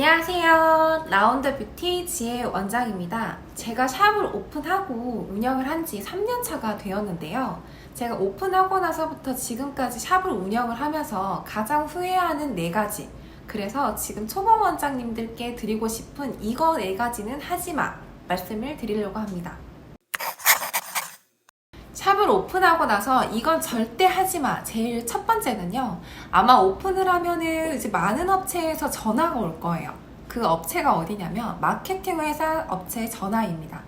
안녕하세요. 라운드 뷰티 지혜 원장입니다. 제가 샵을 오픈하고 운영을 한 지 3년 차가 되었는데요. 제가 오픈하고 나서부터 지금까지 샵을 운영을 하면서 가장 후회하는 4가지. 그래서 지금 초보 원장님들께 드리고 싶은 이거 4가지는 하지마 말씀을 드리려고 합니다. 샵을 오픈하고 나서 이건 절대 하지마. 제일 첫 번째는요. 아마 오픈을 하면은 이제 많은 업체에서 전화가 올 거예요. 그 업체가 어디냐면 마케팅 회사 업체 전화입니다.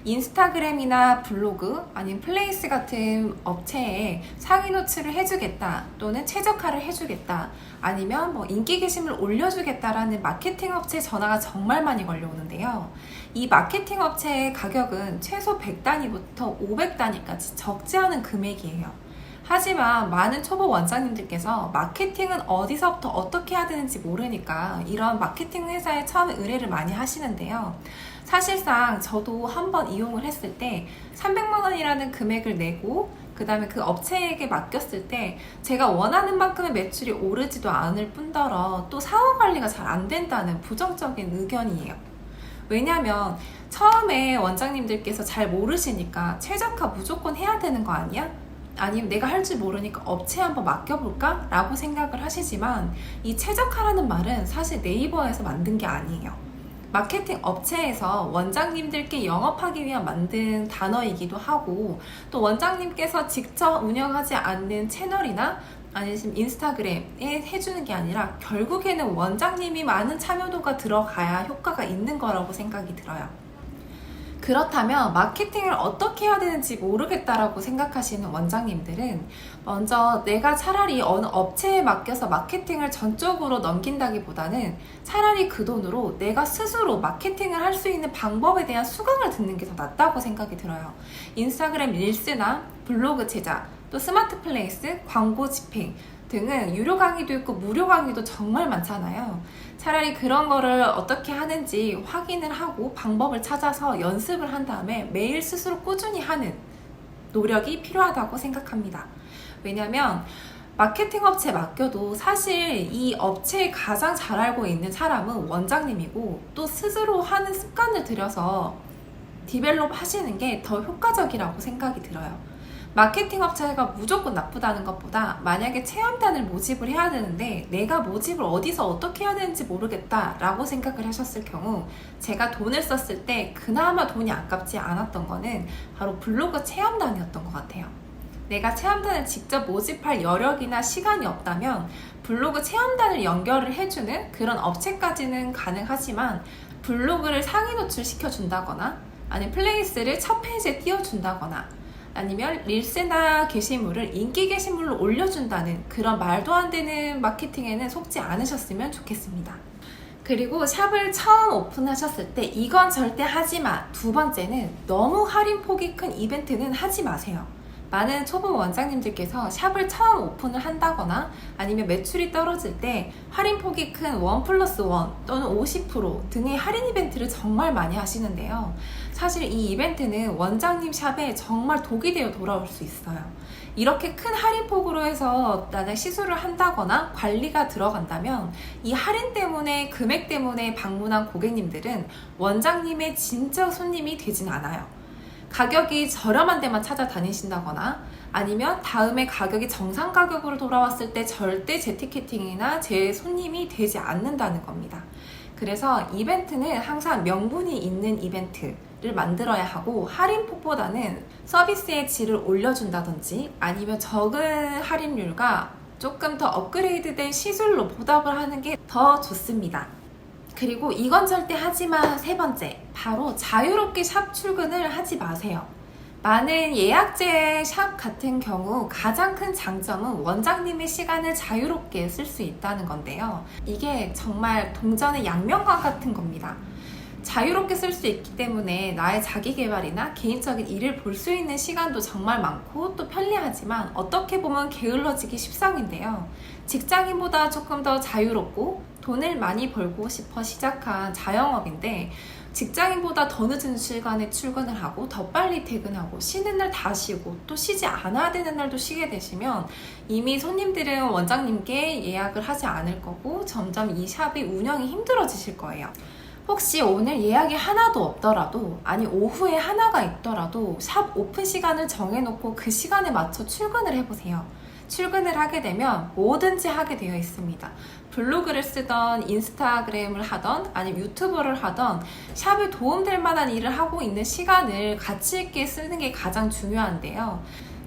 인스타그램이나 블로그 아니면 플레이스 같은 업체에 상위 노출을 해주겠다 또는 최저가를 해주겠다 아니면 뭐 인기 게시물 올려주겠다라는 마케팅 업체 전화가 정말 많이 걸려오는데요. 이 마케팅 업체의 가격은 최소 100단위부터 500단위까지 적지 않은 금액이에요. 하지만 많은 초보 원장님들께서 마케팅은 어디서부터 어떻게 해야 되는지 모르니까 이런 마케팅 회사에 처음 의뢰를 많이 하시는데요. 사실상 저도 한번 이용을 했을 때 300만 원이라는 금액을 내고 그 다음에 그 업체에게 맡겼을 때 제가 원하는 만큼의 매출이 오르지도 않을 뿐더러 또 사후 관리가 잘 안 된다는 부정적인 의견이에요. 왜냐면 처음에 원장님들께서 잘 모르시니까 최저가 무조건 해야 되는 거 아니야? 아니면 내가 할 줄 모르니까 업체에 한번 맡겨볼까? 라고 생각을 하시지만 이 최저가라는 말은 사실 네이버에서 만든 게 아니에요. 마케팅 업체에서 원장님들께 영업하기 위한 만든 단어이기도 하고 또 원장님께서 직접 운영하지 않는 채널이나 아니면 인스타그램에 해주는 게 아니라 결국에는 원장님이 많은 참여도가 들어가야 효과가 있는 거라고 생각이 들어요. 그렇다면 마케팅을 어떻게 해야 되는지 모르겠다라고 생각하시는 원장님들은 먼저 내가 차라리 어느 업체에 맡겨서 마케팅을 전적으로 넘긴다기보다는 차라리 그 돈으로 내가 스스로 마케팅을 할 수 있는 방법에 대한 수강을 듣는 게 더 낫다고 생각이 들어요. 인스타그램 릴스나 블로그 제작, 또 스마트 플레이스, 광고 집행 등은 유료 강의도 있고 무료 강의도 정말 많잖아요. 차라리 그런 거를 어떻게 하는지 확인을 하고 방법을 찾아서 연습을 한 다음에 매일 스스로 꾸준히 하는 노력이 필요하다고 생각합니다. 왜냐면 마케팅 업체에 맡겨도 사실 이 업체에 가장 잘 알고 있는 사람은 원장님이고 또 스스로 하는 습관을 들여서 디벨롭 하시는 게 더 효과적이라고 생각이 들어요. 마케팅 업체가 무조건 나쁘다는 것보다 만약에 체험단을 모집을 해야 되는데 내가 모집을 어디서 어떻게 해야 되는지 모르겠다 라고 생각을 하셨을 경우 제가 돈을 썼을 때 그나마 돈이 아깝지 않았던 거는 바로 블로그 체험단이었던 것 같아요. 내가 체험단을 직접 모집할 여력이나 시간이 없다면 블로그 체험단을 연결을 해주는 그런 업체까지는 가능하지만 블로그를 상위 노출 시켜준다거나 아니면 플레이스를 첫 페이지에 띄워준다거나 아니면 릴스나 게시물을 인기 게시물로 올려준다는 그런 말도 안 되는 마케팅에는 속지 않으셨으면 좋겠습니다. 그리고 샵을 처음 오픈하셨을 때 이건 절대 하지마. 두 번째는 너무 할인 폭이 큰 이벤트는 하지 마세요. 많은 초보 원장님들께서 샵을 처음 오픈을 한다거나 아니면 매출이 떨어질 때 할인 폭이 큰 1+1 또는 50% 등의 할인 이벤트를 정말 많이 하시는데요. 사실 이 이벤트는 원장님 샵에 정말 독이 되어 돌아올 수 있어요. 이렇게 큰 할인 폭으로 해서 나는 시술을 한다거나 관리가 들어간다면 이 할인 때문에 금액 때문에 방문한 고객님들은 원장님의 진짜 손님이 되진 않아요. 가격이 저렴한 데만 찾아다니신다거나 아니면 다음에 가격이 정상 가격으로 돌아왔을 때 절대 제 티켓팅이나 제 손님이 되지 않는다는 겁니다. 그래서 이벤트는 항상 명분이 있는 이벤트를 만들어야 하고 할인폭보다는 서비스의 질을 올려준다든지 아니면 적은 할인율과 조금 더 업그레이드된 시술로 보답을 하는 게 더 좋습니다. 그리고 이건 절대 하지마. 세 번째, 바로 자유롭게 샵 출근을 하지 마세요. 많은 예약제 샵 같은 경우 가장 큰 장점은 원장님의 시간을 자유롭게 쓸 수 있다는 건데요. 이게 정말 동전의 양면과 같은 겁니다. 자유롭게 쓸 수 있기 때문에 나의 자기개발이나 개인적인 일을 볼 수 있는 시간도 정말 많고 또 편리하지만 어떻게 보면 게을러지기 십상인데요. 직장인보다 조금 더 자유롭고 돈을 많이 벌고 싶어 시작한 자영업인데 직장인보다 더 늦은 시간에 출근을 하고 더 빨리 퇴근하고 쉬는 날 다 쉬고 또 쉬지 않아야 되는 날도 쉬게 되시면 이미 손님들은 원장님께 예약을 하지 않을 거고 점점 이 샵이 운영이 힘들어지실 거예요. 혹시 오늘 예약이 하나도 없더라도 아니 오후에 하나가 있더라도 샵 오픈 시간을 정해놓고 그 시간에 맞춰 출근을 해보세요. 출근을 하게 되면 뭐든지 하게 되어 있습니다. 블로그를 쓰던 인스타그램을 하던 아니면 유튜브를 하던 샵에 도움될 만한 일을 하고 있는 시간을 가치 있게 쓰는 게 가장 중요한데요.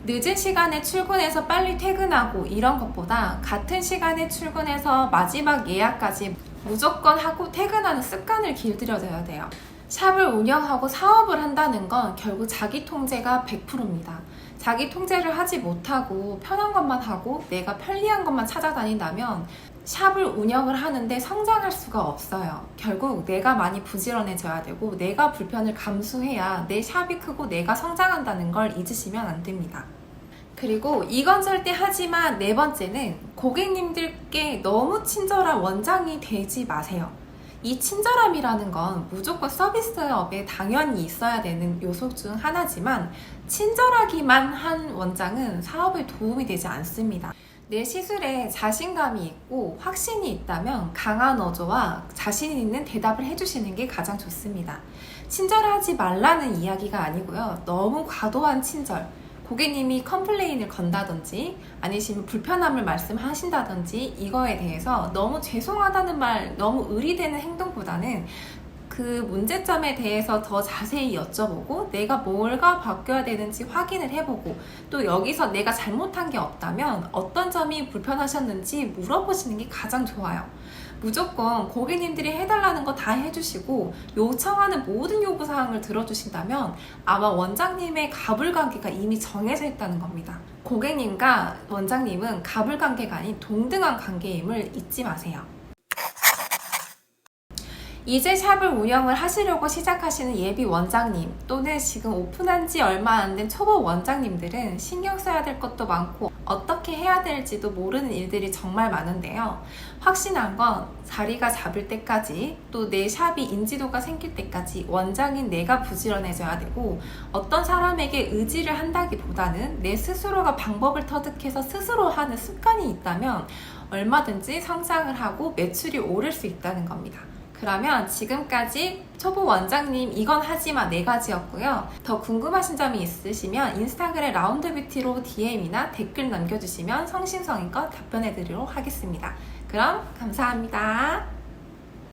늦은 시간에 출근해서 빨리 퇴근하고 이런 것보다 같은 시간에 출근해서 마지막 예약까지 무조건 하고 퇴근하는 습관을 길들여줘야 돼요. 샵을 운영하고 사업을 한다는 건 결국 자기 통제가 100%입니다. 자기 통제를 하지 못하고 편한 것만 하고 내가 편리한 것만 찾아다닌다면 샵을 운영을 하는데 성장할 수가 없어요. 결국 내가 많이 부지런해져야 되고 내가 불편을 감수해야 내 샵이 크고 내가 성장한다는 걸 잊으시면 안 됩니다. 그리고 이건 절대 하지만 네 번째는 고객님들께 너무 친절한 원장이 되지 마세요. 이 친절함이라는 건 무조건 서비스업에 당연히 있어야 되는 요소 중 하나지만 친절하기만 한 원장은 사업에 도움이 되지 않습니다. 내 시술에 자신감이 있고 확신이 있다면 강한 어조와 자신 있는 대답을 해주시는 게 가장 좋습니다. 친절하지 말라는 이야기가 아니고요. 너무 과도한 친절, 고객님이 컴플레인을 건다든지 아니시면 불편함을 말씀하신다든지 이거에 대해서 너무 죄송하다는 말, 너무 의리되는 행동보다는 그 문제점에 대해서 더 자세히 여쭤보고 내가 뭘가 바뀌어야 되는지 확인을 해보고 또 여기서 내가 잘못한 게 없다면 어떤 점이 불편하셨는지 물어보시는 게 가장 좋아요. 무조건 고객님들이 해달라는 거 다 해주시고 요청하는 모든 요구사항을 들어주신다면 아마 원장님의 가불관계가 이미 정해져 있다는 겁니다. 고객님과 원장님은 가불관계가 아닌 동등한 관계임을 잊지 마세요. 이제 샵을 운영을 하시려고 시작하시는 예비 원장님 또는 지금 오픈한 지 얼마 안 된 초보 원장님들은 신경 써야 될 것도 많고 어떻게 해야 될지도 모르는 일들이 정말 많은데요. 확신한 건 자리가 잡을 때까지 또 내 샵이 인지도가 생길 때까지 원장인 내가 부지런해져야 되고 어떤 사람에게 의지를 한다기보다는 내 스스로가 방법을 터득해서 스스로 하는 습관이 있다면 얼마든지 성장을 하고 매출이 오를 수 있다는 겁니다. 그러면 지금까지 초보 원장님 이건 하지마 4가지였고요. 더 궁금하신 점이 있으시면 인스타그램 라운드뷰티로 DM이나 댓글 남겨주시면 성심성의껏 답변해드리도록 하겠습니다. 그럼 감사합니다.